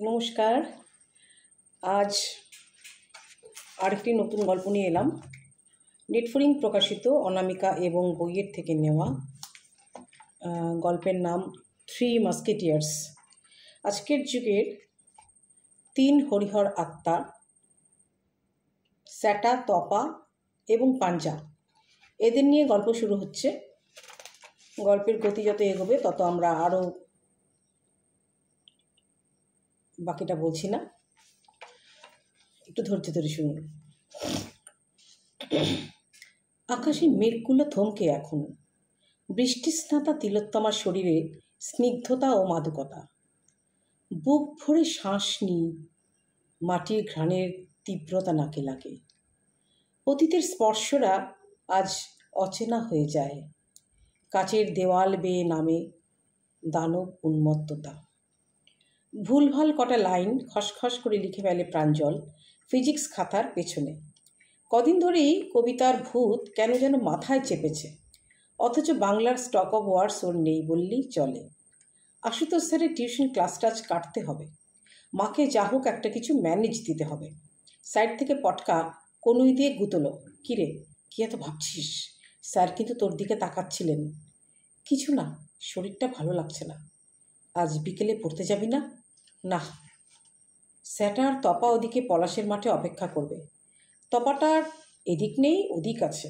নমস্কার। আজ আরেকটি নতুন গল্প নিয়ে এলাম। নেটফলিং প্রকাশিত অনামিকা এবং বইয়ের থেকে নেওয়া। গল্পের নাম থ্রি মাস্কেটিয়ার্স। আজকের যুগের তিন হরিহর আত্মা, স্যাটা, তপা এবং পাঞ্জা, এদের নিয়ে গল্প শুরু হচ্ছে। গল্পের গতি যত এগোবে তত আমরা আরও বাকিটা বলছি না, একটু ধৈর্য ধরে শুনুন। আকাশে মেঘগুলো থমকে এখন, বৃষ্টিস্নাতা তিলোত্তমার শরীরে স্নিগ্ধতা ও মাদকতা। বুক ভরে শ্বাস নিই, মাটির ঘ্রাণের তীব্রতা নাকে লাগে। অতীতের স্পর্শরা আজ অচেনা হয়ে যায়। কাচের দেওয়াল বেয়ে নামে দানব উন্মত্ততা। ভুলভাল কটা লাইন খসখস করে লিখে ফেলে প্রাঞ্জল ফিজিক্স খাতার পেছনে। কদিন ধরেই কবিতার ভূত কেন যেন মাথায় চেপেছে, অথচ বাংলার স্টক অফ ওয়ার্ডস ওর নেই বললেই চলে। আশুতোষ স্যারের টিউশন ক্লাসটা আজ কাটতে হবে। মাকে যা হোক একটা কিছু ম্যানেজ দিতে হবে। সাইড থেকে পটকা কনুই দিয়ে গুতলো, কিরে কি এত ভাবছিস? স্যার কিন্তু তোর দিকে তাকাচ্ছিলেন। কিছু না, শরীরটা ভালো লাগছে না। আজ বিকেলে পড়তে যাবি না? না। স্যাটা আর তপা ওদিকে পলাশের মাঠে অপেক্ষা করবে। তপাটার এদিক নেই ওদিক আছে।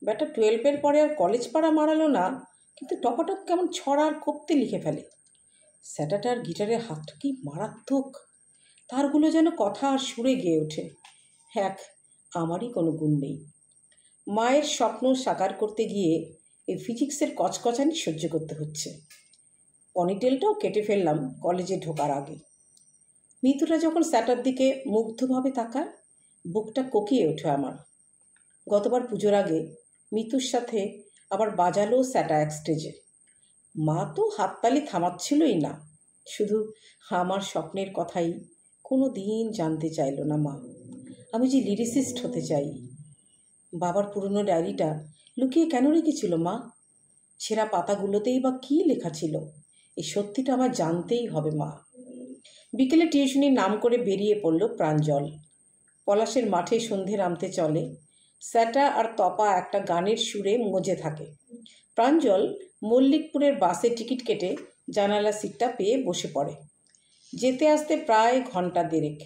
ব্যাটা 12 পরে আর কলেজ পাড়া মারালো না, কিন্তু টপাটপ কেমন ছড়া আর কপতে লিখে ফেলে। স্যাটাটার গিটারের হাতটা কি মারাত্মক, তারগুলো যেন কথা আর সুরে গেয়ে ওঠে। হ্যাঁ, আমারই কোনো গুণ নেই। মায়ের স্বপ্ন সাকার করতে গিয়ে এই ফিজিক্সের কচকচানি সহ্য করতে হচ্ছে। পনিটেলটাও কেটে ফেললাম কলেজে ঢোকার আগে। মিতুরা যখন স্যাটার দিকে মুগ্ধভাবে তাকায়, বুকটা কোকিয়ে ওঠে আমার। গতবার পুজোর আগে মিতুর সাথে আবার বাজালো স্যাটা এক স্টেজে। মা তো হাততালি থামাচ্ছিলই না, শুধু আমার স্বপ্নের কথাই কোনো দিন জানতে চাইল না মা। আমি যে লিরিসিস্ট হতে চাই। বাবার পুরনো ডায়েরিটা লুকিয়ে কেন রেখেছিল মা? ছেঁড়া পাতাগুলোতেই বা কী লেখা ছিল? এই সত্যিটা আমার জানতেই হবে মা। বিকেলে টিউশনির নাম করে বেরিয়ে পড়ল প্রাঞ্জল। পলাশের মাঠে সন্ধে নামতে চলে। স্যাটা আর তপা একটা গানের সুরে মজে থাকে। প্রাঞ্জল মল্লিকপুরের বাসে টিকিট কেটে জানালা সিটটা পেয়ে বসে পড়ে। যেতে আসতে প্রায় ঘন্টা দেড়েক।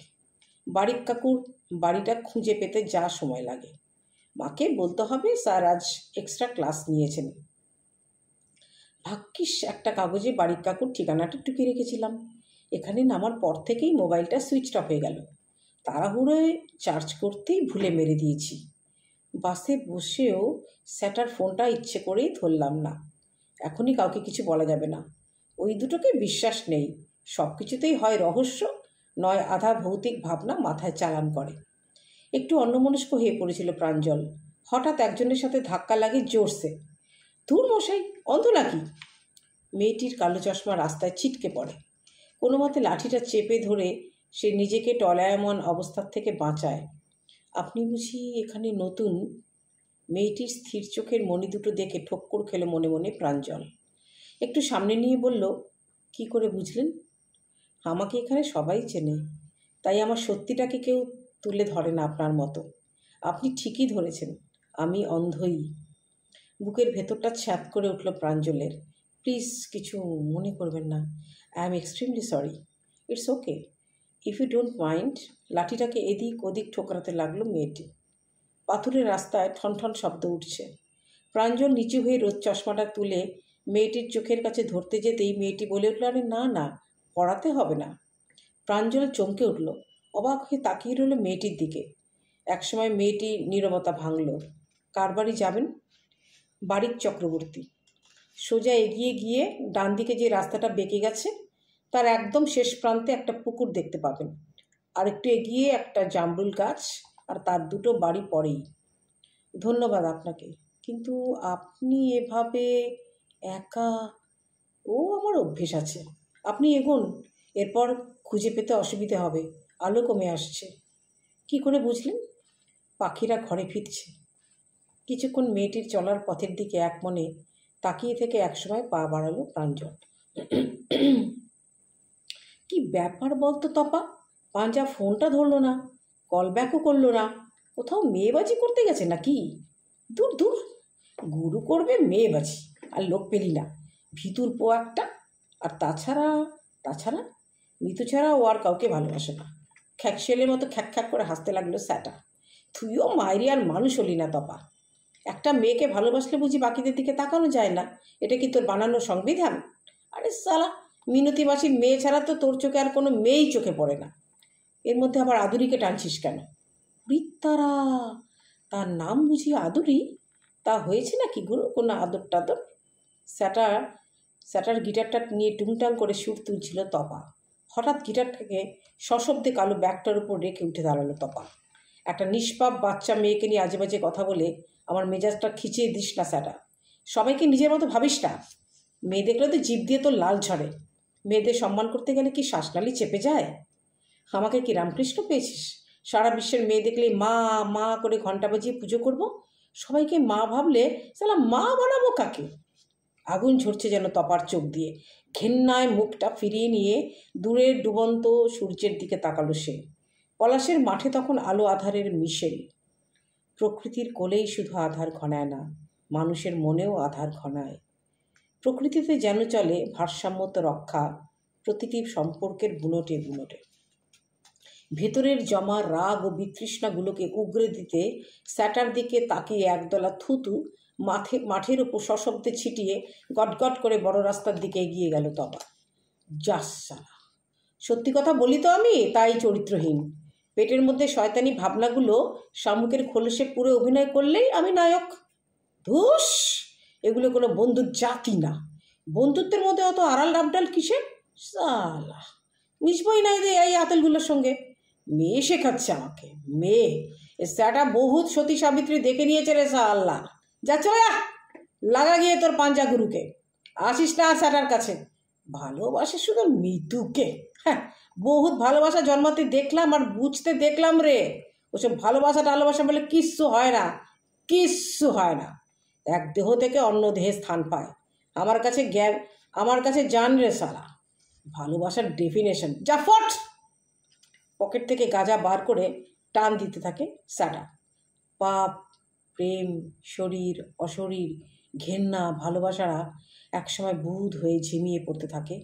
বাড়ির কাকুর বাড়িটা খুঁজে পেতে যা সময় লাগে। মাকে বলতে হবে স্যার আজ এক্সট্রা ক্লাস নিয়েছেন। ভাগ্যিস একটা কাগজে বাড়ির কাকুর ঠিকানাটা টুকে রেখেছিলাম। এখানে নামার পর থেকেই মোবাইলটা সুইচ অফ হয়ে গেল। তাড়াহুড়োয় চার্জ করতেই ভুলে মেরে দিয়েছি। বাসে বসেও স্যাটার ফোনটা ইচ্ছে করেই ধরলাম না। এখনই কাউকে কিছু বলা যাবে না। ওই দুটোকে বিশ্বাস নেই। সব কিছুতেই হয় রহস্য, নয় আধা ভৌতিক ভাবনা মাথায় চালান করে। একটু অন্যমনস্ক হয়ে পড়েছিল প্রাঞ্জল। হঠাৎ একজনের সাথে ধাক্কা লাগে জোরসে। ধুর মশাই, অন্ধ নাকি? মেয়েটির কালো চশমা রাস্তায় ছিটকে পড়ে। কোনো মতে লাঠিটা চেপে ধরে সে নিজেকে টলায়মান অবস্থার থেকে বাঁচায়। আপনি বুঝি এখানে নতুন? মেয়েটির স্থির চোখের মণি দুটো দেখে ঠক্কর খেলো মনে মনে প্রাঞ্জল। একটু সামনে নিয়ে বলল, কি করে বুঝলেন? আমাকে এখানে সবাই চেনে, তাই আমার সত্যিটাকে কেউ তুলে ধরে না আপনার মতো। আপনি ঠিকই ধরেছেন, আমি অন্ধই। বুকের ভেতরটা ছ্যাঁত করে উঠল প্রাঞ্জলের। প্লিজ কিছু মনে করবেন না। I am extremely sorry. It's okay if you don't mind. লাঠিটাকে এদিক ওদিক ঠোকরাতে লাগলো মেয়েটি। পাথরের রাস্তায় ঠনঠন শব্দ উঠছে। প্রাঞ্জল নিচু হয়ে রোদ চশমাটা তুলে মেয়েটির চোখের কাছে ধরতে যেতেই মেয়েটি বলে উঠল, আরে না না, পড়াতে হবে না। প্রাঞ্জল চমকে উঠল, অবাক হয়ে তাকিয়ে রইল মেয়েটির দিকে। একসময় মেয়েটি নীরবতা ভাঙল। কার বাড়ি যাবেন? বাড়ির চক্রবর্তী। সোজা এগিয়ে গিয়ে ডান দিকে যে রাস্তাটা বেঁকে গেছে তার একদম শেষ প্রান্তে একটা পুকুর দেখতে পাবেন। আর একটু এগিয়ে একটা জামরুল গাছ, আর তার দুটো বাড়ি পরেই। ধন্যবাদ আপনাকে, কিন্তু আপনি এভাবে একা? ও আমার অভ্যেস আছে। আপনি এগোন, এরপর খুঁজে পেতে অসুবিধে হবে। আলো কমে আসছে। কি করে বুঝলেন? পাখিরা ঘরে ফিরছে। কিছুক্ষণ মেয়েটির চলার পথের দিকে এক মনে তাকিয়ে থেকে একসময় পা বাড়ালো প্রাঞ্জল। কি ব্যাপার বলতো তপা? পাঞ্জা ফোনটা ধরলো না, কল ব্যাকও করলো না। কোথাও মেয়েবাজি করতে গেছে নাকি? দূর দূর, গুরু করবে মেয়েবাজি, আর লোক পেলি না, ভিতুর পো একটা। আর তাছাড়া তাছাড়া মিতু ছাড়া ও আর কাউকে ভালোবাসে না। খ্যাকশেলের মতো খ্যাক খ্যাক করে হাসতে লাগলো স্যাটা। তুইও মায়েরি আর মানুষ হলি না তপা। একটা মেয়েকে ভালোবাসলে বুঝি বাকিদের দিকে তাকানো যায় না? এটা কি তোর বানানো সংবিধান? আরে সালা, মিনতি মাসির মেয়ে ছাড়া তো তোর চোখে আর কোনো মেয়েই চোখে পড়ে না। এর মধ্যে আবার আদুরিকে টানছিস কেন? বৃত্তারা, তার নাম বুঝি আদুরি? তা হয়েছে নাকি গুরু কোনো আদর টাদর? স্যাটার স্যাটার গিটারটা নিয়ে টুংটাং করে সুর তুলছিল তপা। হঠাৎ গিটারটাকে সশব্দে কালো ব্যাগটার উপর রেখে উঠে দাঁড়ালো তপা। একটা নিষ্পাপ বাচ্চা মেয়েকে নিয়ে আজে বাজে কথা বলে আমার মেজাজটা খিচিয়ে দিস না স্যাটা। সবাইকে নিজের মতো ভাবিস না। মেয়ে দেখলে তো জিভ দিয়ে তোর লাল ঝরে। মেয়েদের সম্মান করতে গেলে কি শ্বাসনালি চেপে যায়? আমাকে কি রামকৃষ্ণ পেয়েছিস? সারা বিশ্বের মেয়ে দেখলেই মা মা করে ঘন্টা বাজিয়ে পুজো করব? সবাইকে মা ভাবলে সালা মা বানাবো কাকে? আগুন ঝরছে যেন তপার চোখ দিয়ে। ঘেন্নায় মুখটা ফিরিয়ে নিয়ে দূরের ডুবন্ত সূর্যের দিকে তাকালো সে। পলাশের মাঠে তখন আলো আধারের মিশেল। প্রকৃতির কোলেই শুধু আধার ঘনায় না, মানুষের মনেও আধার ঘনায়। প্রকৃতিতে যেন চলে ভারসাম্যতা রক্ষা প্রতিটি সম্পর্কের বুনোটে বুনোটে। ভেতরের জমা রাগ ও বিতৃষ্ণাগুলোকে উগরে দিতে স্যাটার দিকে তাকিয়ে একদলা থুতু মাঠের ওপর সশব্দে ছিটিয়ে গটগট করে বড় রাস্তার দিকে এগিয়ে গেল তবা। যাস সালা, সত্যি কথা বলি তো আমি তাই চরিত্রহীন। পেটের মধ্যে শয়তানি ভাবনাগুলো শামুকের খোলসে পুরো অভিনয় করলেই আমি নায়ক। ধুস, এগুলো কোনো বন্ধুর জাতি না। বন্ধুত্বের মধ্যে অত আড়াল ডাবডাল কিসের? সালা, মিশবই নাই রে এই আতেলগুলোর সঙ্গে। মেয়ে শেখাচ্ছে আমাকে, মেয়ে। স্যাটা বহুত সতী সাবিত্রী দেখে নিয়েছে রে সাল্লা। যা চলে লাগা গিয়ে তোর পাঞ্জা গুরুকে। আসিস না স্যাটার কাছে। ভালোবাসে শুধু মৃত্যুকে। হ্যাঁ, বহুত ভালোবাসা জন্মাতে দেখলাম আর বুঝতে দেখলাম রে। ওসব ভালোবাসা টালোবাসা বলে কিচ্ছু হয় না, কিচ্ছু হয় না। এক দেহ থেকে অন্য দেহে স্থান পায়। আমার কাছে জান রে সালা ভালোবাসার ডেফিনেশন। যা ফট! পকেট থেকে গাঁজা বার করে টান দিতে থাকে স্যাটা। পাপ, প্রেম, শরীর, অশরীর, ঘেন্না, ভালোবাসারা একসময় বুঁদ হয়ে ঝিমিয়ে পড়তে থাকে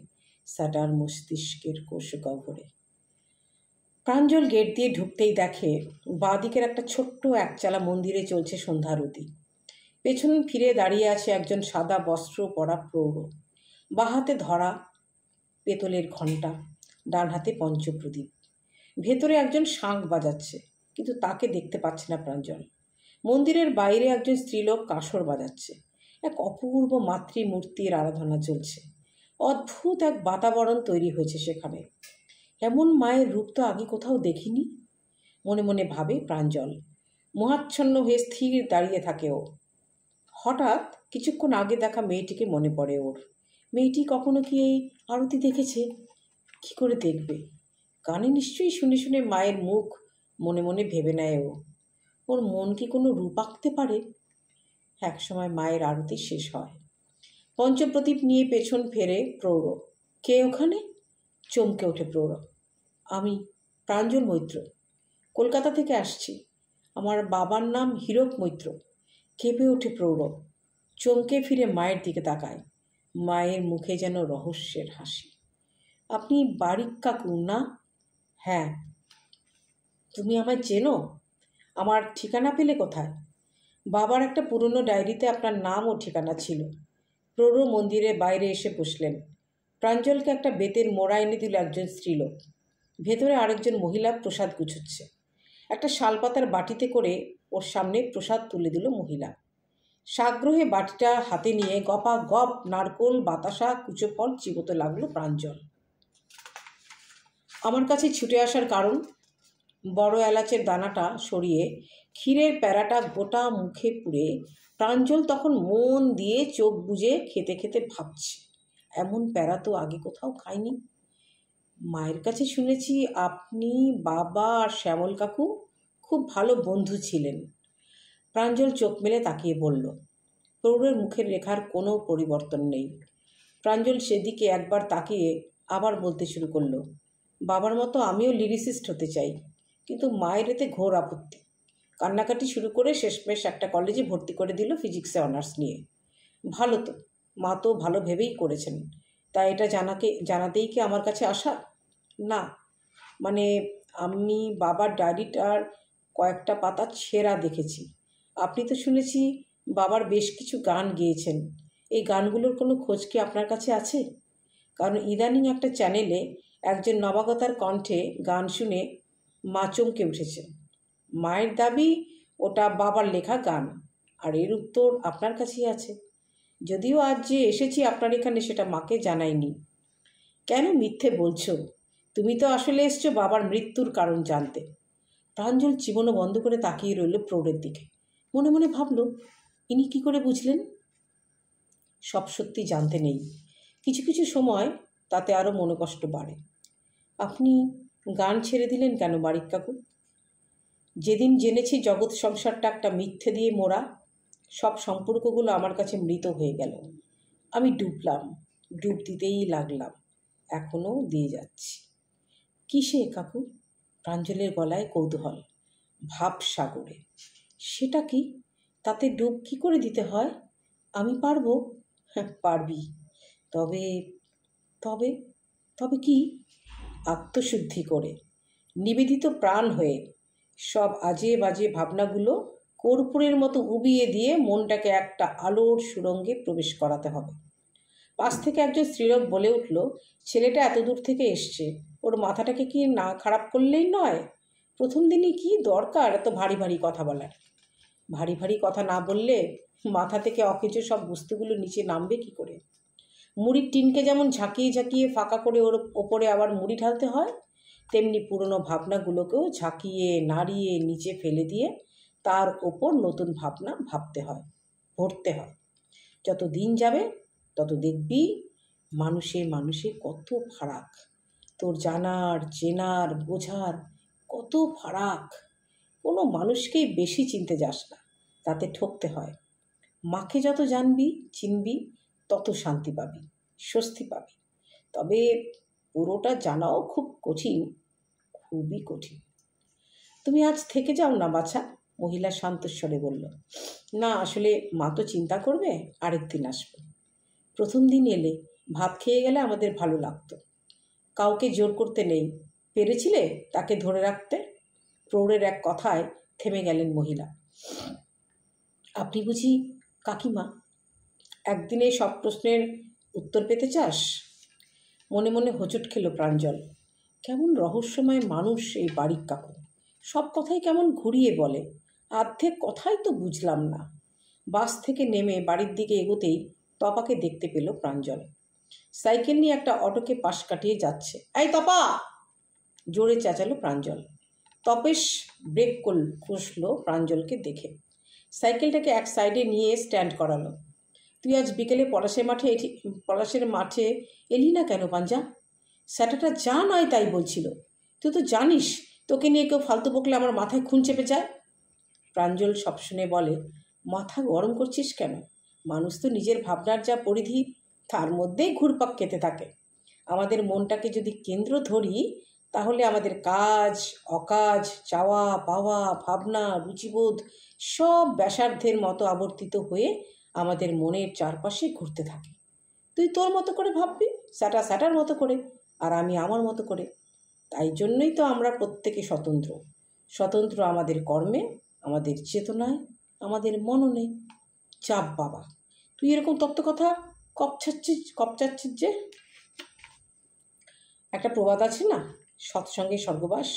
স্যাটার মস্তিষ্কের কোষগহ্বরে। প্রাঞ্জল গেট দিয়ে ঢুকতেই দেখে বাঁদিকের একটা ছোট্ট একচালা মন্দিরে চলছে সন্ধ্যারতি। পেছন ফিরে দাঁড়িয়ে আছে একজন সাদা বস্ত্র পরা প্রৌঢ়। বাঁ হাতে ধরা পেতলের ঘণ্টা, ডান হাতে পঞ্চপ্রদীপ। ভেতরে একজন শাঁখ বাজাচ্ছে, কিন্তু তাকে দেখতে পাচ্ছে না প্রাঞ্জল। মন্দিরের বাইরে একজন স্ত্রীলোক কাসর বাজাচ্ছে। এক অপূর্ব মাতৃমূর্তির আরাধনা চলছে। অদ্ভুত এক বাতাবরণ তৈরি হয়েছে সেখানে। এমন মায়ের রূপ তো আগে কোথাও দেখিনি, মনে মনে ভাবে প্রাঞ্জল। মোহাচ্ছন্ন হয়ে স্থির দাঁড়িয়ে থাকে ও। হঠাৎ কিছুক্ষণ আগে দেখা মেয়েটিকে মনে পড়ে ওর। মেয়েটি কখনো কি এই আরতি দেখেছে? কি করে দেখবে? কানে নিশ্চয়ই শুনে শুনে মায়ের মুখ মনে মনে ভেবে নেয় ও। ওর মন কি কোনো রূপ আঁকতে পারে? একসময় মায়ের আরতি শেষ হয়। পঞ্চপ্রদীপ নিয়ে পেছন ফেরে প্রৌঢ়। কে ওখানে? চমকে ওঠে প্রৌঢ়। আমি প্রাঞ্জল মৈত্র, কলকাতা থেকে আসছি। আমার বাবার নাম হীরক মৈত্র। কেঁপে ওঠে প্রৌঢ়। চমকে ফিরে মায়ের দিকে তাকায়। মায়ের মুখে যেন রহস্যের হাসি। আপনি বারিক কাকু না? হ্যাঁ। তুমি আমায় চেনো? আমার ঠিকানা পেলে কোথায়? বাবার একটা পুরনো ডায়েরিতে আপনার নাম ও ঠিকানা ছিল। প্রৌঢ় মন্দিরের বাইরে এসে বসলেন। প্রাঞ্জলকে একটা বেতের মোড়া এনে দিল একজন স্ত্রীলোক। ভেতরে আরেকজন মহিলা প্রসাদ গুছোচ্ছে। একটা শালপাতার বাটিতে করে ওর সামনে প্রসাদ তুলে দিল মহিলা। সাগ্রহে বাটিটা হাতে নিয়ে গপা গপ নারকোল, বাতাসা, কুচো ফল চিবোতে লাগলো প্রাঞ্জল। আমার কাছে ছুটে আসার কারণ? বড় এলাচের দানাটা সরিয়ে ক্ষীরের প্যারাটা গোটা মুখে পুড়ে প্রাঞ্জল তখন মন দিয়ে চোখ বুজে খেতে খেতে ভাবছে, এমন প্যারা তো আগে কোথাও খায়নি। মায়ের কাছে শুনেছি আপনি, বাবা আর শ্যামল কাকু খুব ভালো বন্ধু ছিলেন। প্রাঞ্জল চোখ মেলে তাকিয়ে বলল। প্রৌঢ়ের মুখের রেখার কোনো পরিবর্তন নেই। প্রাঞ্জল সেদিকে একবার তাকিয়ে আবার বলতে শুরু করলো, বাবার মতো আমিও লিরিসিস্ট হতে চাই, কিন্তু মায়ের এতে ঘোর আপত্তি। কান্নাকাটি শুরু করে শেষমেশ একটা কলেজে ভর্তি করে দিল ফিজিক্সে অনার্স নিয়ে। ভালো তো, মা তো ভালো ভেবেই করেছেন। তা এটা জানাতেই কি আমার কাছে আসা? না, মানে আমি বাবার ডায়েরিটার কয়েকটা পাতা ছেঁড়া দেখেছি। আপনি তো শুনেছি বাবার বেশ কিছু গান গেয়েছেন। এই গানগুলোর কোনো খোঁজ কি আপনার কাছে আছে? কারণ ইদানিং একটা চ্যানেলে একজন নবাগতার কণ্ঠে গান শুনে মা চমকে উঠেছে। মায়ের দাবি ওটা বাবার লেখা গান, আর এর উত্তর আপনার কাছেই আছে। যদিও আজ যে এসেছি আপনার এখানে সেটা মাকে জানাইনি। কেন মিথ্যে বলছো? তুমি তো আসলে এসছো বাবার মৃত্যুর কারণ জানতে। প্রাঞ্জল চিবনো বন্ধ করে তাকিয়ে রইল প্রৌঢ়ের দিকে। মনে মনে ভাবল, ইনি কি করে বুঝলেন? সব সত্যি জানতে নেই, কিছু কিছু সময় তাতে আরও মনোকষ্ট বাড়ে। আপনি গান ছেড়ে দিলেন কেন বারিক কাকু? যেদিন জেনেছি জগৎ সংসারটা একটা মিথ্যে দিয়ে মোড়া, সব সম্পর্কগুলো আমার কাছে মৃত হয়ে গেল। আমি ডুবলাম, ডুব দিতেই লাগলাম, এখনও দিয়ে যাচ্ছি। কিসে কাকু? প্রাঞ্জলের গলায় কৌতূহল। ভাব সাগরে। সেটা কি? তাতে ডুব কি করে দিতে হয়? আমি পারবো? হ্যাঁ, পারবি। তবে তবে তবে কি? আত্মশুদ্ধি করে, নিবেদিত প্রাণ হয়ে, সব আজে বাজে ভাবনাগুলো কর্পূরের মতো উবিয়ে দিয়ে মনটাকে একটা আলোর সুড়ঙ্গে প্রবেশ করাতে হবে। পাশ থেকে একজন স্ত্রীলোক বলে উঠল, ছেলেটা এত দূর থেকে এসছে, ওর মাথাটাকে কি না খারাপ করলেই নয়? প্রথম দিনই কি দরকার এত ভারী ভারী কথা বলার? ভারী ভারী কথা না বললে মাথা থেকে অকেজো সব বস্তুগুলো নিচে নামবে কি করে? মুড়ির টিনকে যেমন ঝাঁকিয়ে ঝাঁকিয়ে ফাঁকা করে ওর ওপরে আবার মুড়ি ঢালতে হয়, তেমনি পুরনো ভাবনাগুলোকেও ঝাঁকিয়ে নাড়িয়ে নিচে ফেলে দিয়ে তার ওপর নতুন ভাবনা ভাবতে হয়, ভরতে হয়। যত দিন যাবে তত দেখবি মানুষে মানুষে কত ফারাক, তোর জানার চেনার বোঝার কত ফারাক। কোনো মানুষকেই বেশি চিনতে যাস না, তাতে ঠকতে হয়। মাকে যত জানবি চিনবি তত শান্তি পাবি, স্বস্তি পাবি। তবে পুরোটা জানাও খুব কঠিন, খুবই কঠিন। তুমি আজ থেকে যাও না বাছা, মহিলা শান্তস্বরে বলল। না, আসলে মা তো চিন্তা করবে, আরেকদিন আসবে। প্রথম দিন এলে ভাত খেয়ে গেলে আমাদের ভালো লাগতো। কাউকে জোর করতে নেই, পেরেছিলে তাকে ধরে রাখতে? প্রৌঢ়ের এক কথায় থেমে গেলেন মহিলা। আপনি বুঝি কাকিমা একদিনে সব প্রশ্নের উত্তর পেতে চাস? মনে মনে হোঁচট খেল প্রাঞ্জল। কেমন রহস্যময় মানুষ এই বারিক কাকু, সব কথাই কেমন ঘুরিয়ে বলে। অর্ধেক কথাই তো বুঝলাম না। বাস থেকে নেমে বাড়ির দিকে এগোতেই তপাকে দেখতে পেল প্রাঞ্জল। সাইকেল নিয়ে একটা অটোকে পাশ কাটিয়ে যাচ্ছে। এই তপা! জোরে চেঁচালো প্রাঞ্জল। তপেশ ব্রেক কষল প্রাঞ্জলকে দেখে, সাইকেলটাকে এক সাইডে নিয়ে স্ট্যান্ড করালো। তুই আজ বিকেলে পলাশের মাঠে এলি না কেন পাঞ্জা? স্যাটাটা যা নয় তাই বলছিল। তুই তো জানিস তোকে নিয়ে কেউ ফালতু বকলে আমার মাথায় খুন চেপে যায়। প্রাঞ্জল সব শুনে বলে, মাথা গরম করছিস কেন? মানুষ তো নিজের ভাবনার যা পরিধি তার মধ্যেই ঘুরপাক খেতে থাকে। আমাদের মনটাকে যদি কেন্দ্র ধরি তাহলে আমাদের কাজ অকাজ, চাওয়া পাওয়া, ভাবনা রুচিবোধ সব ব্যাসার্ধের মতো আবর্তিত হয়ে আমাদের মনের চারপাশে ঘুরতে থাকে। তুই তোর মতো করে ভাববি, স্যাটার মতো করে, আর আমি আমার মতো করে। তাই জন্যই তো আমরা প্রত্যেকে স্বতন্ত্র। স্বতন্ত্র আমাদের কর্মে, আমাদের চেতনায়, আমাদের মননে। চাপ বাবা, তুই এরকম তত্ত্বকথা কপচাচ্ছিস যে? একটা প্রবাদ আছে না, সৎসঙ্গে স্বর্গবাস,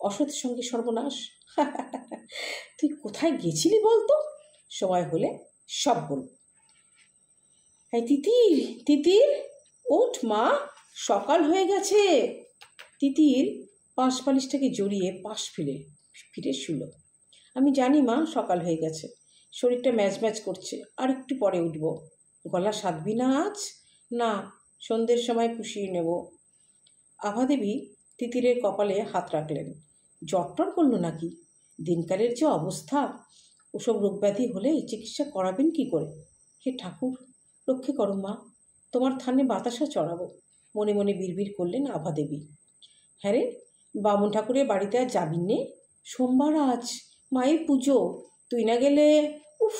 অসৎ সঙ্গে সর্বনাশ। তুই কোথায় গেছিলি বলতো? সময় হলে সব বলব। এই তিতির ওঠ মা, সকাল হয়ে গেছে। তিতির পাশ বালিশটাকে জড়িয়ে পাশ ফিরে শুলো। আমি জানি মা, সকাল হয়ে গেছে, শরীরটা ম্যাজ করছে, আর একটু পরে উঠব। গলা সাধবি না আজ? না, সন্ধ্যের সময় পুষিয়ে নেব। আভাদেবী তিতিরের কপালে হাত রাখলেন। জ্বর করল নাকি? দিনকালের যে অবস্থা, ওসব রোগব্যাধি হলে চিকিৎসা করাবেন কি করে? হে ঠাকুর, রক্ষে করো মা, তোমার থানে বাতাসা চড়াবো। মনে মনে বিড়বিড় করলেন আভা দেবী। হ্যাঁ রে, বামুন ঠাকুরের বাড়িতে আর যাবি নে? সোমবার আজ, মায়ের পুজো, তুই না গেলে। উফ,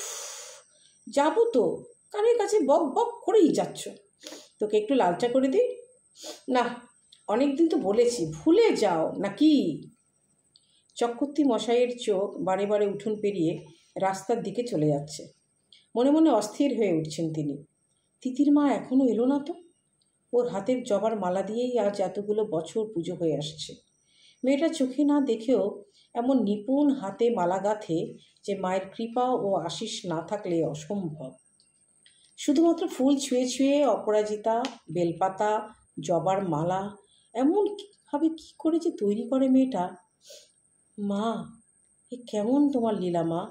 যাবো তো, কানের কাছে বক বক করেই যাচ্ছ। তোকে একটু লাল চা করে দিই? না, অনেক দিন তো বলেছি, ভুলে যাও নাকি? চক্রবর্তী মশাইয়ের চোখ বারে বারে উঠোন পেরিয়ে রাস্তার দিকে চলে যাচ্ছে। মনে মনে অস্থির হয়ে উঠছেন তিনি। তিতির মা এখনও এলো না তো? ওর হাতের জবার মালা দিয়েই আজ এতগুলো বছর পুজো হয়ে আসছে। মেয়েটা চোখে না দেখেও এমন নিপুণ হাতে মালা গাঁথে যে মায়ের কৃপা ও আশিস না থাকলে অসম্ভব। শুধুমাত্র ফুল ছুঁয়ে ছুঁয়ে অপরাজিতা, বেলপাতা, জবার মালা এমনভাবে কী করে যে তৈরি করে মেয়েটা! মা, এ কেমন তোমার লীলা মা?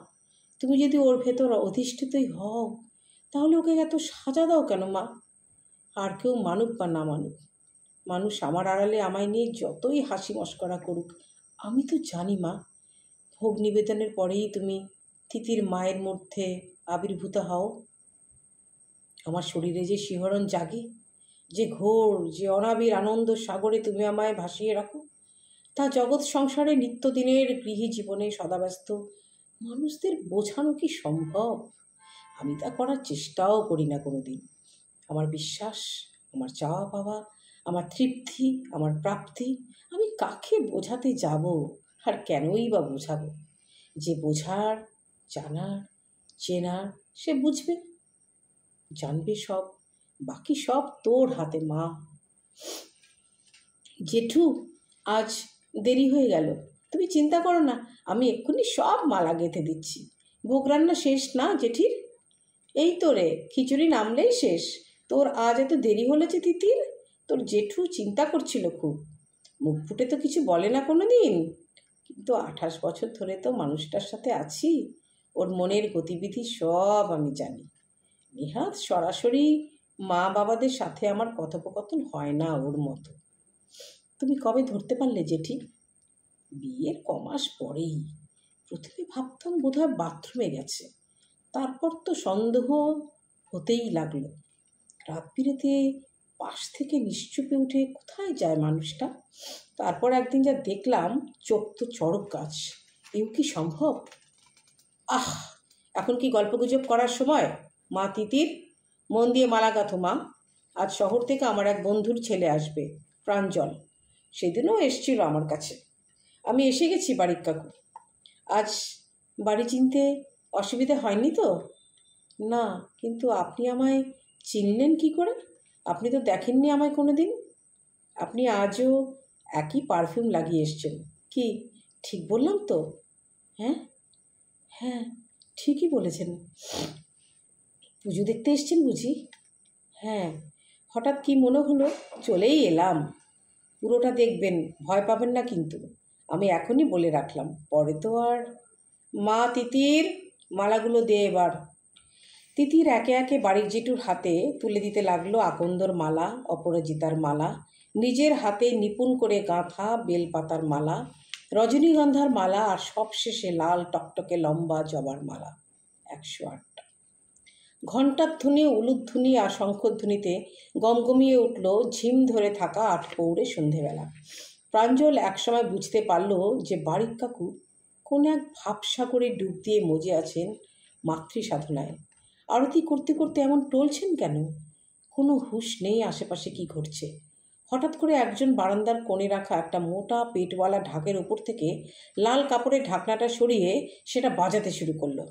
তুমি যদি ওর ভেতর অধিষ্ঠিতই হও, তাহলে ওকে এত সাজা দাও কেন মা? আর কেউ মানুক বা না মানুক, মানুষ আমার আড়ালে আমায় নিয়ে যতই হাসি মশকরা করুক, আমি তো জানি মা, ভোগ নিবেদনের পরেই তুমি তিতির মায়ের মধ্যে আবির্ভূত হও। আমার শরীরে যে শিহরণ জাগে, যে ঘোর, যে অনাবির আনন্দ সাগরে তুমি আমায় ভাসিয়ে রাখো, তা জগৎ সংসারে নিত্যদিনের গৃহী জীবনে সদাব্যস্ত মানুষদের বোঝানো কি সম্ভব? আমি তা করার চেষ্টাও করি না কোনো দিন। আমার বিশ্বাস, আমার চাওয়া পাওয়া, আমার তৃপ্তি, আমার প্রাপ্তি আমি কাকে বোঝাতে যাব, আর কেনই বা বোঝাবো? যে বোঝার, জানার, চেনার, সে বুঝবে, জানবে সব। বাকি সব তোর হাতে মা। জেঠু, আজ দেরি হয়ে গেল। তুমি চিন্তা করো না, আমি এক্ষুনি সব মালা গেঁথে দিচ্ছি। ভোগ রান্না শেষ না জেঠির? এই তো রে, খিচুড়ি নামলেই শেষ। তোর আজ এত দেরি হলো যে তিতির? তোর জেঠু চিন্তা করছিল খুব। মুখ ফুটে তো কিছু বলে না কোনো দিন, কিন্তু 28 বছর ধরে তো মানুষটার সাথে আছি, ওর মনের গতিবিধি সব আমি জানি। নেহাত সরাসরি মা বাবাদের সাথে আমার কথোপকথন হয় না ওর মতো। তুমি কবে ধরতে পারলে জেঠি? বিয়ের কমাস পরেই। প্রথমে ভাবতাম বোধহয় বাথরুমে গেছে, তারপর তো সন্দেহ হতেই লাগলো। রাত বিরেতে পাশ থেকে নিশ্চুপে উঠে কোথায় যায় মানুষটা। তারপর একদিন যা দেখলাম, চোখ তো চড়ক গাছ। এও কি সম্ভব? আহ, এখন কি গল্পগুজব করার সময়? মা তিতির, মন দিয়ে মালা গাঁথো মা। আজ শহর থেকে আমার এক বন্ধুর ছেলে আসবে, প্রাঞ্জল। সেদিনও এসছিল আমার কাছে। আমি এসে গেছি বাড়ির কাকু। আজ বাড়ি চিনতে অসুবিধা হয়নি তো? না, কিন্তু আপনি আমায় চিনলেন কি করে? আপনি তো দেখেননি আমায় কোনো দিন। আপনি আজও একই পারফিউম লাগিয়ে এসছেন। কি ঠিক বললাম তো? হ্যাঁ হ্যাঁ, ঠিকই বলেছেন। পুজো দেখতে এসছেন বুঝি? হ্যাঁ, হঠাৎ কি মনে হলো, চলেই এলাম। পুরোটা দেখবেন, ভয় পাবেন না কিন্তু। আমি এখনই বলে রাখলাম, পরে তো আর। মা তিতির, মালাগুলো দে এবার। তিতির একে একে বাড়ির জেঠুর হাতে তুলে দিতে লাগলো আকন্দর মালা, অপরাজিতার মালা, নিজের হাতে নিপুণ করে গাঁথা বেলপাতার মালা, রজনীগন্ধার মালা, আর সবশেষে লাল টকটকে লম্বা জবার মালা। 108টা। ঘণ্টার ধ্বনি, উলুধ্বনি আর শঙ্খধ্বনিতে গমগমিয়ে উঠল ঝিম ধরে থাকা 8 পৌরে সন্ধেবেলা। প্রাঞ্জল একসময় বুঝতে পারল যে বাড়ির কাকু কোন এক ভাবসাগরে ডুব দিয়ে মজে আছেন মাতৃ সাধনায়। আরতি করতে করতে এমন টলছেন কেন? কোনো হুঁশ নেই আশেপাশে কি ঘটছে। হঠাৎ করে একজন বারান্দার কোণে রাখা একটা মোটা পেটওয়ালা ঢাকের ওপর থেকে লাল কাপড়ের ঢাকনাটা সরিয়ে সেটা বাজাতে শুরু করলো।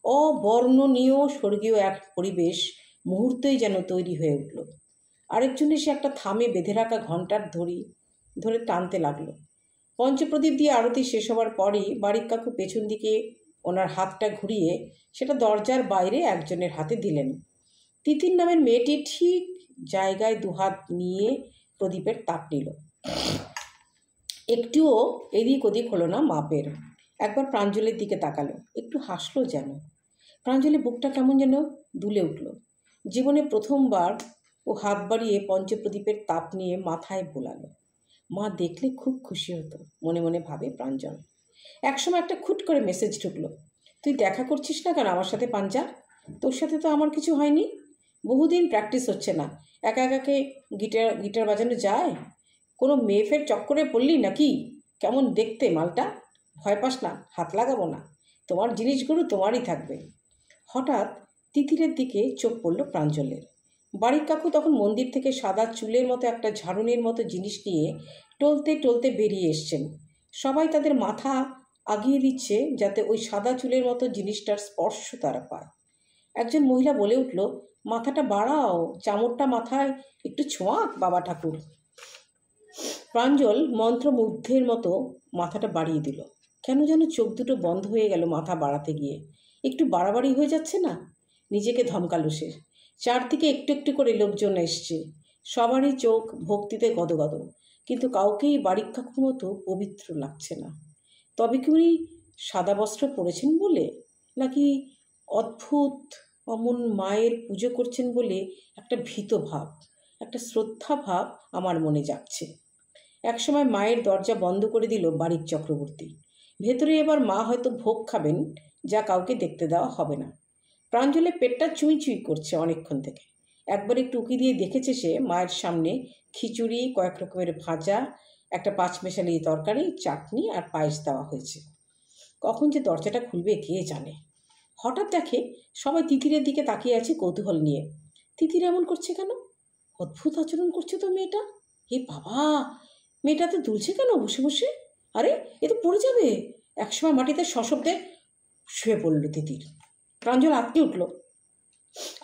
অবর্ণনীয় স্বর্গীয় এক পরিবেশ মুহূর্তেই যেন তৈরি হয়ে উঠল। আরেকজন এসে একটা থামে বেঁধে রাখা ঘণ্টার ধরে টানতে লাগলো। পঞ্চপ্রদীপ দিয়ে আরতি শেষ হওয়ার পরই বাড়ির কাকু পেছন দিকে ওনার হাতটা ঘুরিয়ে সেটা দরজার বাইরে একজনের হাতে দিলেন। তিতির নামের মেয়েটি ঠিক জায়গায় দুহাত নিয়ে প্রদীপের তাপ নিল। একটুও এদিক ওদিক হলো না মাপের। একবার প্রাঞ্জলের দিকে তাকালো, একটু হাসলো যেন। প্রাঞ্জলের বুকটা কেমন যেন দুলে উঠল। জীবনে প্রথমবার ও হাত বাড়িয়ে পঞ্চপ্রদীপের তাপ নিয়ে মাথায় বোলালো। মা দেখলে খুব খুশি হতো, মনে মনে ভাবে প্রাঞ্জল। একসময় একটা খুট করে মেসেজ ঢুকলো, তুই দেখা করছিস না কেন আমার সাথে পাঞ্জা? তোর সাথে তো আমার কিছু হয়নি, বহুদিন প্র্যাকটিস হচ্ছে না, একা একাকে গিটার গিটার বাজানো যায়? কোনো মেয়ে ফের চক্করে পড়লি নাকি? কেমন দেখতে মালটা? ভয় পাস না, হাত লাগাবো না, তোমার জিনিসগুলো তোমারই থাকবে। হঠাৎ তিতিরের দিকে চোখ পড়ল প্রাঞ্জলের। বাড়ির কাকু তখন মন্দির থেকে সাদা চুলের মতো একটা ঝাড়ুনির মতো জিনিস নিয়ে টলতে টলতে বেরিয়ে এসছেন। সবাই তাদের মাথা আগিয়ে দিচ্ছে যাতে ওই সাদা চুলের মতো জিনিসটার স্পর্শ তারা পায়। একজন মহিলা বলে উঠল, মাথাটা বাড়াও, চামড়টা মাথায় একটু ছোঁয়াক বাবা ঠাকুর। প্রাঞ্জল মন্ত্রমুগ্ধের মতো মাথাটা বাড়িয়ে দিল। কেন যেন চোখ দুটো বন্ধ হয়ে গেল মাথা বাড়াতে গিয়ে। একটু বাড়াবাড়ি হয়ে যাচ্ছে না? নিজেকে ধমকালো সে। চারদিকে একটু একটু করে লোকজন এসছে। সবারই চোখ ভক্তিতে গদগদ, কিন্তু কাউকেই বাড়ির কাকুর মতো পবিত্র লাগছে না। তবে কি উনি সাদা বস্ত্র পরেছেন বলে, নাকি অদ্ভুত অমন মায়ের পুজো করছেন বলে একটা ভীত ভাব, একটা শ্রদ্ধা ভাব আমার মনে জাগছে। একসময় মায়ের দরজা বন্ধ করে দিল বাড়ির চক্রবর্তী। ভেতরে এবার মা হয়তো ভোগ খাবেন, যা কাউকে দেখতে দেওয়া হবে না। প্রাঞ্জলে পেটটা চুই চুই করছে অনেকক্ষণ থেকে। একবার একটু উকি দিয়ে দেখেছে সে মায়ের সামনে খিচুড়ি, কয়েক রকমের ভাজা, একটা পাঁচমেশালি তরকারি, চাটনি আর পায়েস দেওয়া হয়েছে। কখন যে দরজাটা খুলবে কে জানে। হঠাৎ দেখে সবাই তিতিরের দিকে তাকিয়ে আছে কৌতূহল নিয়ে। তিতির এমন করছে কেন? অদ্ভুত আচরণ করছে তো মেয়েটা। এ বাবা, মেয়েটা তো দুলছে কেন বসে বসে? আরে, এ তো পড়ে যাবে। একসময় মাটিতে সশব্দে শুয়ে পড়ল তিতির। প্রাঞ্জল আটকে উঠল।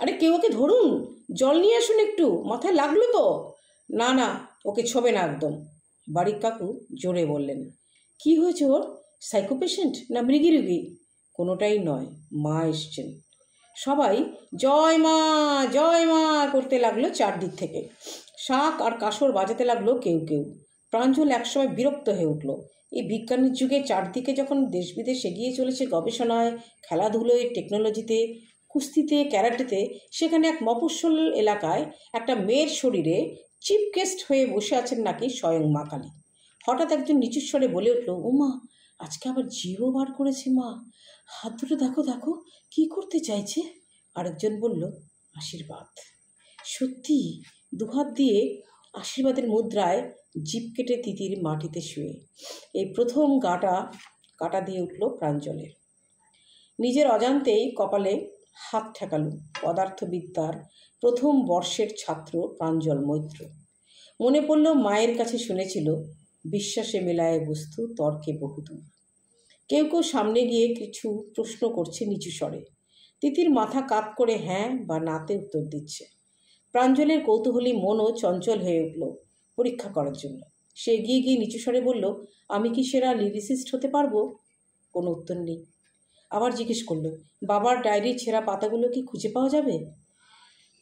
আরে কেউ ওকে ধরুন, জল নিয়ে আসুন একটু, মাথায় লাগলো তো। না না, ওকে ছোবে না একদম, বাড়ির কাকু জোরে বললেন। কি হয়েছে ওর? সাইকো পেশেন্ট না মৃগী রুগী? কোনোটাই নয়, মা এসছেন। সবাই জয় মা করতে লাগলো চারদিক থেকে। শাঁখ আর কাসর বাজাতে লাগলো কেউ কেউ। প্রাঞ্জল একসময় বিরক্ত হয়ে উঠল। এই বিজ্ঞানের যুগে চারদিকে যখন দেশ বিদেশ এগিয়ে চলেছে গবেষণায়, খেলাধুলোয়, টেকনোলজিতে, কুস্তিতে, ক্যারাটেতে, সেখানে এক মফস্বল এলাকায় একটা মেয়ের শরীরে চিফ গেস্ট হয়ে বসে আছেন নাকি স্বয়ং মা কালী। হঠাৎ একজন নিচু স্বরে বলে উঠল, ও মা, আজকে আবার জিভও বার করেছে মা, হাত দুটো দেখো দেখো কি করতে চাইছে। আরেকজন বলল, আশীর্বাদ। সত্যি দুহাত দিয়ে আশীর্বাদের মুদ্রায় জিভ কেটে তিতির মাটিতে শুয়ে এই প্রথম কাটা দিয়ে উঠল প্রাঞ্জলের। নিজের অজান্তেই কপালে হাত ঠেকালো পদার্থবিদ্যার প্রথম বর্ষের ছাত্র প্রাঞ্জল মৈত্র। মনে পড়ল মায়ের কাছে শুনেছিল, বিশ্বাসে মেলায় বস্তু, তর্কে বহুদূর। কেউ কেউ সামনে গিয়ে কিছু প্রশ্ন করছে নিচু স্বরে। তিতির মাথা কাত করে হ্যাঁ বা নাতে উত্তর দিচ্ছে। প্রাঞ্জলের কৌতূহলী মনও চঞ্চল হয়ে উঠল পরীক্ষা করার জন্য। সে এগিয়ে গিয়ে নিচু স্বরে বলল, আমি কি সেরা লিরিসিস্ট হতে পারবো? কোনো উত্তর নেই। আবার জিজ্ঞেস করলো, বাবার ডায়েরির ছেঁড়া পাতাগুলো কি খুঁজে পাওয়া যাবে?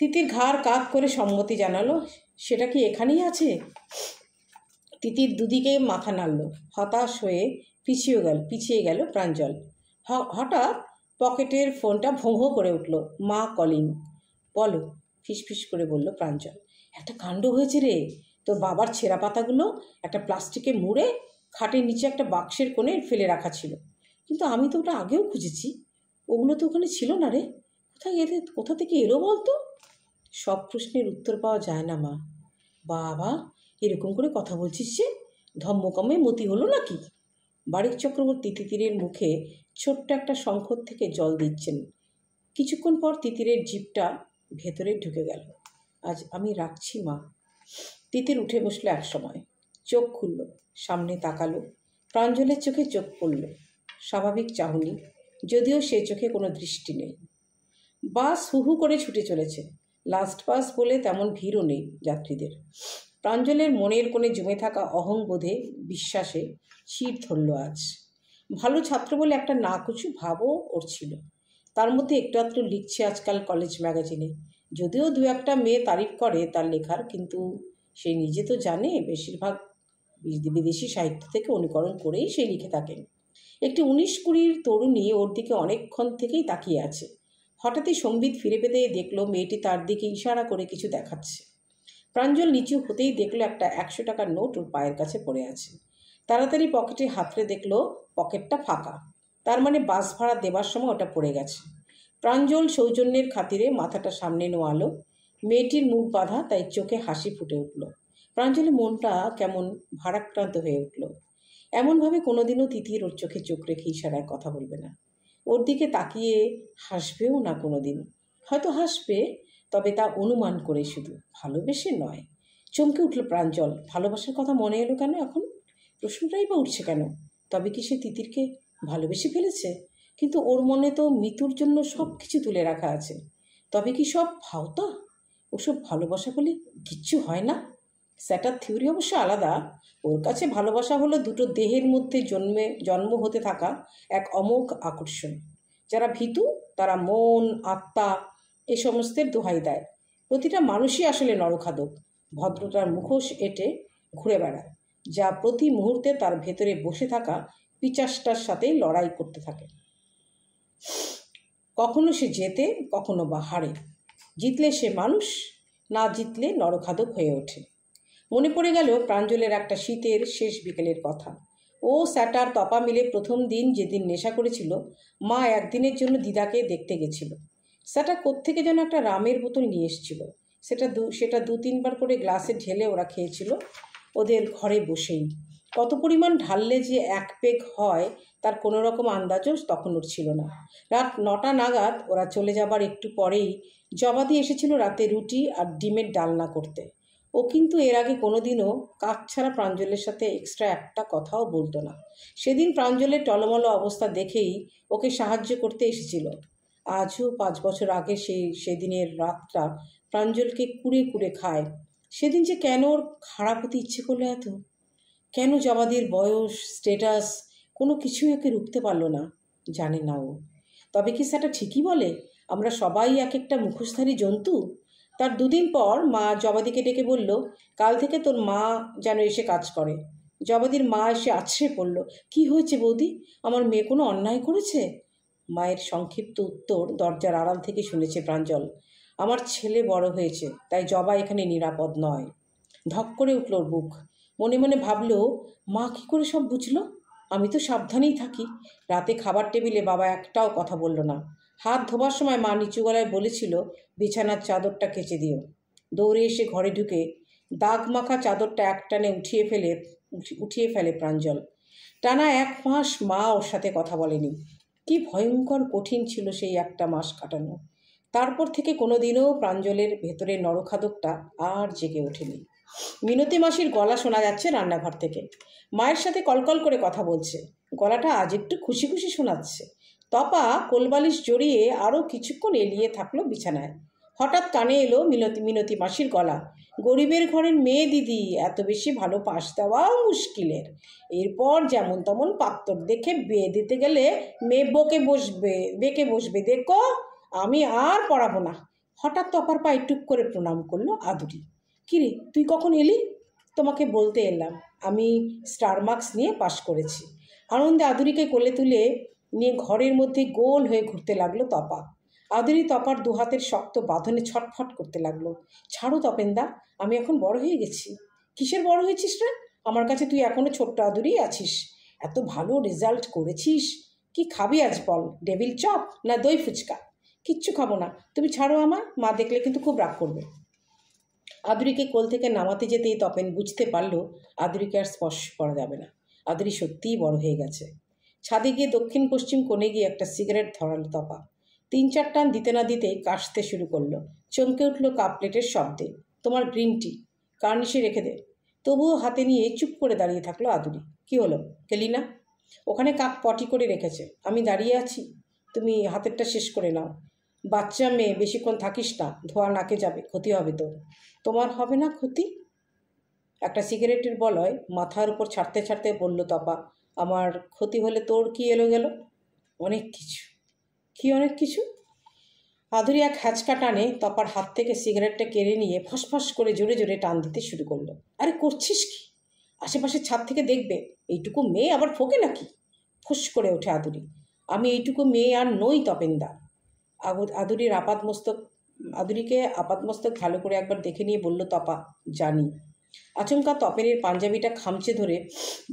তিতির ঘাড় কাত করে সম্মতি জানালো, সেটা কি এখানেই আছে? তিতির দুদিকে মাথা নাড়ল। হতাশ হয়ে পিছিয়ে গেল প্রাঞ্জল। হঠাৎ পকেটের ফোনটা ভোঁ ভোঁ করে উঠল। মা কলিং। বলো, ফিসফিস করে বলল প্রাঞ্জল। একটা কাণ্ড হয়েছে রে। তোর বাবার ছেঁড়া পাতাগুলো একটা প্লাস্টিকে মুড়ে খাটের নিচে একটা বাক্সের কোণে ফেলে রাখা ছিল, কিন্তু আমি তো ওটা আগেও খুঁজেছি। ওগুলো তো ওখানে ছিল না রে। কোথা থেকে এলো বলতো? সব প্রশ্নের উত্তর পাওয়া যায় না মা। বাবা, এরকম করে কথা বলছিস যে, ধম্মকমে মতি হলো নাকি? বাড়ির চক্রবর্তী তিতিরের মুখে ছোট্ট একটা শঙ্খর থেকে জল দিচ্ছেন। কিছুক্ষণ পর তিতিরের জিভটা ভেতরে ঢুকে গেল। আজ আমি রাখছি মা। তিতির উঠে বসলো একসময়, চোখ খুলল, সামনে তাকালো। প্রাঞ্জলের চোখে চোখ পড়ল, স্বাভাবিক চাহনি, যদিও সে চোখে কোনো দৃষ্টি নেই। বাস হু হু করে ছুটে চলেছে। লাস্ট বাস বলে তেমন ভিড়ও নেই যাত্রীদের। প্রাঞ্জলের মনের কোণে জমে থাকা অহংবোধে, বিশ্বাসে চির ধরল আজ। ভালো ছাত্র বলে একটা নাকুচু ভাবও ওর ছিল। তার মধ্যে একটু আধটু লিখছে আজকাল কলেজ ম্যাগাজিনে, যদিও দু একটা মেয়ে তারিফ করে তার লেখার, কিন্তু সে নিজে তো জানে বেশিরভাগ বিদেশি সাহিত্য থেকে অনুকরণ করেই সে লিখে থাকেন। একটি 19-20 তরুণী ওর দিকে অনেকক্ষণ থেকেই তাকিয়ে আছে। হঠাৎই সম্বিত ফিরে পেতে দেখলো মেয়েটি তার দিকে ইশারা করে কিছু দেখাচ্ছে। প্রাঞ্জল নিচু হতেই দেখলো একটা 100 টাকার নোট ওর পায়ের কাছে পড়ে আছে। তাড়াতাড়ি পকেটে হাতড়ে দেখলো পকেটটা ফাঁকা। তার মানে বাস ভাড়া দেবার সময় ওটা পড়ে গেছে। প্রাঞ্জল সৌজন্যের খাতিরে মাথাটা সামনে নোয়ালো। মেয়েটির মুখ বাঁধা, তাই চোখে হাসি ফুটে উঠল। প্রাঞ্জলের মনটা কেমন ভারাক্রান্ত হয়ে উঠল। এমনভাবে কোনোদিনও তিতির ওর চোখে চোখ রেখে ইশারায় কথা বলবে না, ওর দিকে তাকিয়ে হাসবেও না কোনোদিন। হয়তো হাসবে, তবে তা অনুমান করে, শুধু ভালোবেসে নয়। চমকে উঠল প্রাঞ্জল। ভালোবাসার কথা মনে এলো কেন এখন? প্রশ্নটাই বা উঠছে কেন? তবে কি সে তিতিরকে ভালোবেসে ফেলেছে? কিন্তু ওর মনে তো মিতুর জন্য সব কিছু তুলে রাখা আছে। তবে কি সব ভাওতা? ওসব ভালোবাসা বলে কিচ্ছু হয় না। স্যাটার থিওরি অবশ্য আলাদা। ওর কাছে ভালোবাসা হলো দুটো দেহের মধ্যে জন্ম হতে থাকা এক অমোঘ আকর্ষণ। যারা ভীতু তারা মন, আত্মা এ সমস্তের দোহাই দেয়। প্রতিটা মানুষই আসলে নরখাদক, ভদ্রতার মুখোশ এঁটে ঘুরে বেড়ায়, যা প্রতি মুহূর্তে তার ভেতরে বসে থাকা পিচাসটার সাথেই লড়াই করতে থাকে। কখনো সে জেতে, কখনো বা হারে। জিতলে সে মানুষ, না জিতলে নরখাদক হয়ে ওঠে। মনে পড়ে গেল প্রাঞ্জলের একটা শীতের শেষ বিকেলের কথা। ও স্যাটার তপা মিলে প্রথম দিন যেদিন নেশা করেছিল, মা একদিনের জন্য দিদাকে দেখতে গেছিল। স্যাটা কোত্থেকে যেন একটা রামের বোতল নিয়ে এসেছিল। সেটা দু তিনবার করে গ্লাসে ঢেলে ওরা খেয়েছিল ওদের ঘরে বসেই। কত পরিমাণ ঢাললে যে এক পেগ হয় তার কোনো রকম আন্দাজও তখন ওর ছিল না। রাত 9টা নাগাদ ওরা চলে যাবার একটু পরেই জবাদি এসেছিল রাতে রুটি আর ডিমের ডালনা করতে। ও কিন্তু এর আগে কোনোদিনও কাজ ছাড়া প্রাঞ্জলের সাথে এক্সট্রা একটা কথাও বলতো না। সেদিন প্রাঞ্জলের টলমলো অবস্থা দেখেই ওকে সাহায্য করতে এসেছিল। আজও 5 বছর আগে সেদিনের রাতটা প্রাঞ্জলকে কুড়ে কুড়ে খায়। সেদিন যে কেন ওর খারাপ হতে ইচ্ছে করলো এত? কেন জবাদির বয়স, স্টেটাস কোনো কিছুই ওকে রুখতে পারল না? জানে না ও। তবে কি সেটা ঠিকই বলে, আমরা সবাই এক একটা মুখোশধারী জন্তু? তার 2 দিন পর মা জবাদিকে ডেকে বলল, কাল থেকে তোর মা যেন এসে কাজ করে। জবাদির মা এসে আছড়ে পড়ল, কি হয়েছে বৌদি? আমার মেয়ে কোনো অন্যায় করেছে? মায়ের সংক্ষিপ্ত উত্তর দরজার আড়াল থেকে শুনেছে প্রাঞ্জল, আমার ছেলে বড় হয়েছে, তাই জবা এখানে নিরাপদ নয়। ধক করে উঠল ওর বুক। মনে মনে ভাবল, মা কী করে সব বুঝলো? আমি তো সাবধানেই থাকি। রাতে খাবার টেবিলে বাবা একটাও কথা বলল না। হাত ধোবার সময় মা নিচু গলায় বলেছিল, বিছানার চাদরটা কেচে দিও। দৌড়ে এসে ঘরে ঢুকে দাগ মাখা চাদরটা একটানে উঠিয়ে ফেলে প্রাঞ্জল। টানা 1 মাস মা ওর সাথে কথা বলেনি। কি ভয়ঙ্কর কঠিন ছিল সেই একটা মাস কাটানো। তারপর থেকে কোনোদিনও প্রাঞ্জলের ভেতরে নরখাদকটা আর জেগে ওঠেনি। মিনতি মাসির গলা শোনা যাচ্ছে রান্নাঘর থেকে। মায়ের সাথে কলকল করে কথা বলছে। গলাটা আজ একটু খুশি খুশি শোনাচ্ছে। তপা কোলবালিশ জড়িয়ে আরও কিছুক্ষণ এলিয়ে থাকলো বিছানায়। হঠাৎ কানে এলো মিনতি মাসির গলা, গরিবের ঘরের মেয়ে দিদি, এত বেশি ভালো পাশ দেওয়াও মুশকিলের। এরপর যেমন তেমন পাত্তর দেখে বিয়ে দিতে গেলে মেয়ে বেঁকে বসবে দেখো, আমি আর পড়াবো না। হঠাৎ তপার পায়ে টুক করে প্রণাম করলো আদুরি। কিরে, তুই কখন এলি? তোমাকে বলতে এলাম, আমি স্টার মার্কস নিয়ে পাশ করেছি। আনন্দে আদুরিকে কোলে তুলে নিয়ে ঘরের মধ্যে গোল হয়ে ঘুরতে লাগলো তপা। আদুরি তপার 2 হাতের শক্ত বাঁধনে ছটফট করতে লাগলো। ছাড়ো তপেনদা, আমি এখন বড় হয়ে গেছি। কিসের বড় হয়েছিস রে? আমার কাছে তুই এখনো ছোট্ট আদুরি আছিস। এত ভালো রেজাল্ট করেছিস, কি খাবি আজ বল? ডেভিল চপ না দই ফুচকা? কিচ্ছু খাবো না, তুমি ছাড়ো আমার, মা দেখলে কিন্তু খুব রাগ করবে। আদুরিকে কোল থেকে নামাতে যেতেই তপেন বুঝতে পারল আদুরিকে আর স্পর্শ করা যাবে না। আদুরি সত্যিই বড় হয়ে গেছে। ছাদে গিয়ে দক্ষিণ পশ্চিম কোণে গিয়ে একটা সিগারেট ধরাল তপা। 3-4 টান দিতে না দিতেই কাশতে শুরু করলো। চমকে উঠল কাপ প্লেটের শব্দে। তোমার গ্রিন টি, কার্নিশে রেখে দে। তবুও হাতে নিয়ে চুপ করে দাঁড়িয়ে থাকলো আদুরি। কি হলো, গেলি না? ওখানে কাপ পটি করে রেখেছে, আমি দাঁড়িয়ে আছি, তুমি হাতেরটা শেষ করে নাও। বাচ্চা মেয়ে, বেশিক্ষণ থাকিস না, ধোয়া নাকে যাবে, ক্ষতি হবে তোর। তোমার হবে না ক্ষতি? একটা সিগারেটের বলয় মাথার উপর ছাড়তে ছাড়তে বলল তপা, আমার ক্ষতি হলে তোর কি এলো গেল? অনেক কিছু। কি অনেক কিছু? আদুরি এক হ্যাচকা টানে তপার হাত থেকে সিগারেটটা কেড়ে নিয়ে ফসফস করে জোরে জোরে টান দিতে শুরু করলো। আরে করছিস কি? আশেপাশের ছাদ থেকে দেখবে, এইটুকু মেয়ে আবার ফোকে নাকি? ফুস করে ওঠে আদুরি। আমি এইটুকু মেয়ে আর নই তপেনদা। আদুরিকে আপাতমস্তক ভালো করে একবার দেখে নিয়ে বলল তপা, জানি। আচমকা তপেনের পাঞ্জাবিটা খামচে ধরে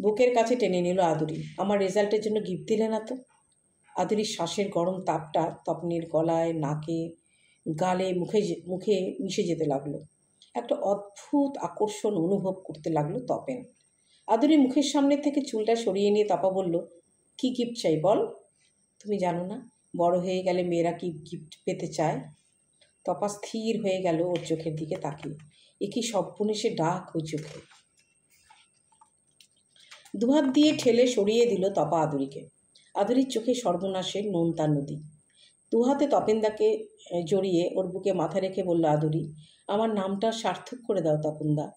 বুকের কাছে টেনে নিল আদুরি। আমার রেজাল্টের জন্য গিফট দিলে না তো? আদুরির শ্বাসের গরম তাপটা তপনের গলায়, নাকে গালে মুখে মুখে মিশে যেতে লাগলো। একটা অদ্ভুত আকর্ষণ অনুভব করতে লাগলো তপেন। আদুরি মুখের সামনে থেকে চুলটা সরিয়ে নিয়ে তপা বলল, কি গিফট চাই বল? তুমি জানো না বড় হয়ে গেলে মেয়েরা কি গিফট পেতে চায়? তপা স্থির হয়ে গেল ওর চোখের দিকে তাকিয়ে। এ কি সর্বনেশে ডাক ওই চোখে। দুহাত দিয়ে ঠেলে সরিয়ে দিল তপা আদুরিকে। আদুরির চোখে সর্বনাশের নোনতা নদী। দুহাতে তপেনদাকে জড়িয়ে ওর বুকে মাথা রেখে বলল আদুরি, আমার নামটা সার্থক করে দাও তপনদা।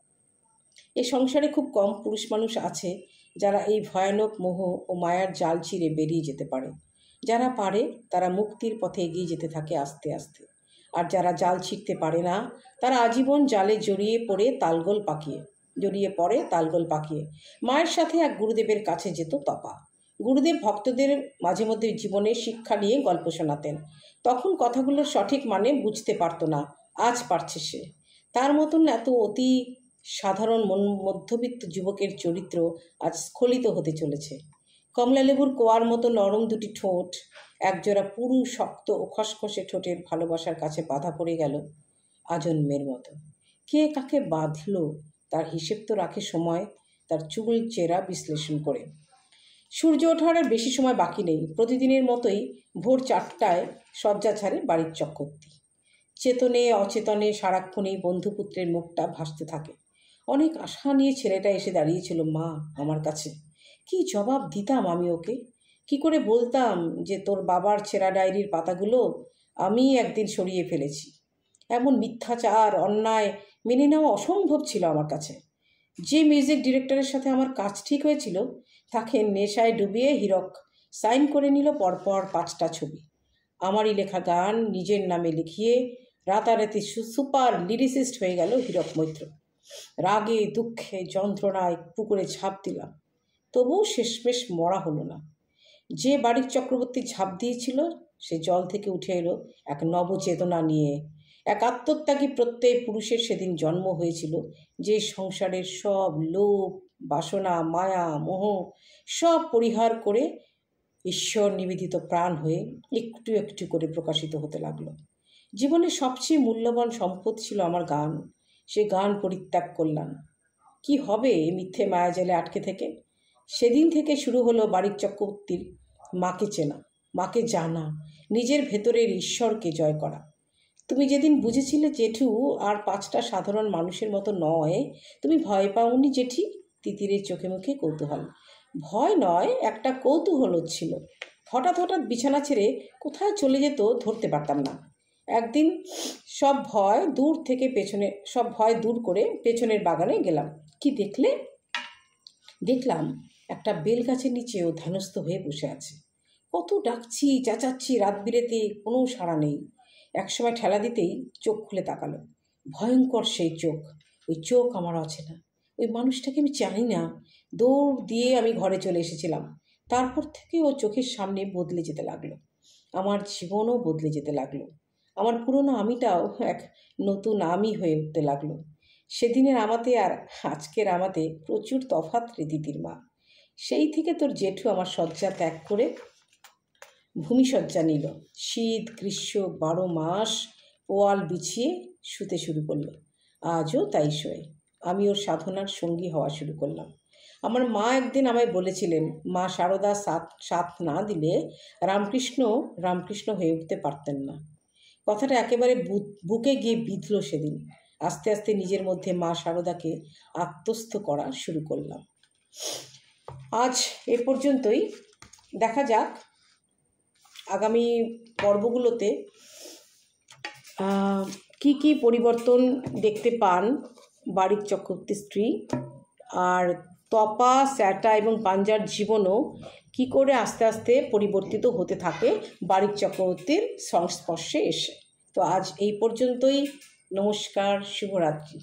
এ সংসারে খুব কম পুরুষ মানুষ আছে যারা এই ভয়ানক মোহ ও মায়ার জাল ছিঁড়ে বেরিয়ে যেতে পারে। যারা পারে তারা মুক্তির পথে এগিয়ে যেতে থাকে আস্তে আস্তে, আর যারা জাল ছিঁড়তে পারে না তারা আজীবন জালে জড়িয়ে পড়ে তালগোল পাকিয়ে মায়ের সাথে এক গুরুদেবের কাছে যেত তপা। গুরুদেব ভক্তদের মাঝে মধ্যে জীবনের শিক্ষা নিয়ে গল্প শোনাতেন। তখন কথাগুলোর সঠিক মানে বুঝতে পারত না, আজ পারছে সে। তার মতন এত অতি সাধারণ মধ্যবিত্ত যুবকের চরিত্র আজ স্খলিত হতে চলেছে। কমলালেবুর কোয়ার মতো নরম দুটি ঠোঁট একজোড়া পুরু শক্ত ও খসখসে ঠোঁটের ভালোবাসার কাছে বাধা পড়ে গেল আজন্মের মতো। কে কাকে বাঁধল তার হিসেব তো রাখে সময় তার চুল চেরা বিশ্লেষণ করে। সূর্য ওঠার আর বেশি সময় বাকি নেই। প্রতিদিনের মতোই ভোর 4টায় শয্যা ছাড়ে বাড়ির চক্রবর্তী। চেতনে অচেতনে সারাক্ষণেই বন্ধুপুত্রের মুখটা ভাসতে থাকে। অনেক আশা নিয়ে ছেলেটা এসে দাঁড়িয়েছিল মা আমার কাছে। কি জবাব দিতাম আমি ওকে? কি করে বলতাম যে তোর বাবার ছেঁড়া ডায়েরির পাতাগুলো আমি একদিন সরিয়ে ফেলেছি? এমন মিথ্যাচার অন্যায় মেনে নেওয়া অসম্ভব ছিল আমার কাছে। যে মিউজিক ডিরেক্টরের সাথে আমার কাজ ঠিক হয়েছিল তাকে নেশায় ডুবিয়ে হীরক সাইন করে নিল পরপর 5টা ছবি। আমারই লেখা গান নিজের নামে লিখিয়ে রাতারাতি সুপার লিরিসিস্ট হয়ে গেল হীরক মৈত্র। রাগে দুঃখে যন্ত্রণায় পুকুরে ঝাঁপ দিলাম, তবুও শেষমেশ মরা হলো না। যে বাড়ির চক্রবর্তী ঝাঁপ দিয়েছিল সে জল থেকে উঠে এলো এক নবচেতনা নিয়ে। এক আত্মত্যাগী প্রত্যয় পুরুষের সেদিন জন্ম হয়েছিল, যে সংসারের সব লোভ বাসনা মায়া মোহ সব পরিহার করে ঈশ্বর নিবেদিত প্রাণ হয়ে একটু একটু করে প্রকাশিত হতে লাগলো। জীবনের সবচেয়ে মূল্যবান সম্পদ ছিল আমার গান। সে গান পরিত্যাগ করলাম। কি হবে এই মিথ্যে মায়াজালে আটকে থেকে? সেদিন থেকে শুরু হলো বাড়ির চক্রবর্তীর মাকে চেনা, মাকে জানা, নিজের ভেতরের ঈশ্বরকে জয় করা। তুমি যেদিন বুঝেছিলে জেঠু আর 5টা সাধারণ মানুষের মতো নয়, তুমি ভয় পাওনি জেঠি? তিতিরের চোখে মুখে কৌতূহল। ভয় নয়, একটা কৌতূহল ছিল। হঠাৎ হঠাৎ বিছানা ছেড়ে কোথায় চলে যেত ধরতে পারতাম না। একদিন সব ভয় দূর করে পেছনের বাগানে গেলাম। কি দেখলে? দেখলাম একটা বেল গাছের নিচে ও ধ্যানস্থ হয়ে বসে আছে। কত ডাকছি চেঁচাচ্ছি রাত বিরেতে, কোনো সাড়া নেই। একসময় ঠেলা দিতেই চোখ খুলে তাকালো। ভয়ঙ্কর সেই চোখ। ওই চোখ আমার অচেনা, ওই মানুষটাকে আমি জানি না। দৌড় দিয়ে আমি ঘরে চলে এসেছিলাম। তারপর থেকে ও চোখের সামনে বদলে যেতে লাগলো। আমার জীবনও বদলে যেতে লাগলো। আমার পুরনো আমিটাও এক নতুন আমি হয়ে উঠতে লাগলো। সেদিনের আমাতে আর আজকের আমাতে প্রচুর তফাৎ রে দিদির মা। সেই থেকে তোর জেঠু আমার শয্যা ত্যাগ করে ভূমিশয্যা নিল। শীত গ্রীষ্ম 12 মাস পোয়াল বিছিয়ে শুতে শুরু করলো। আজও তাই শোয়। আমি ওর সাধনার সঙ্গী হওয়া শুরু করলাম। আমার মা একদিন আমায় বলেছিলেন, মা শারদা সাথ না দিলে রামকৃষ্ণ হয়ে উঠতে পারতেন না। কথাটা একেবারে বুকে গিয়ে বিঁধল সেদিন। আস্তে আস্তে নিজের মধ্যে মা শারদাকে আত্মস্থ করা শুরু করলাম। আজ এ পর্যন্তই। দেখা যাক আগামী পর্বগুলোতে কি কি পরিবর্তন দেখতে পান বাড়ির চক্রবর্তীর স্ত্রী, আর তপা স্যাটা এবং পাঞ্জার জীবনও কি করে আস্তে আস্তে পরিবর্তিত হতে থাকে বাড়ির চক্রবর্তীর সংস্পর্শে এসে। তো আজ এই পর্যন্তই। নমস্কার, শুভরাত্রি।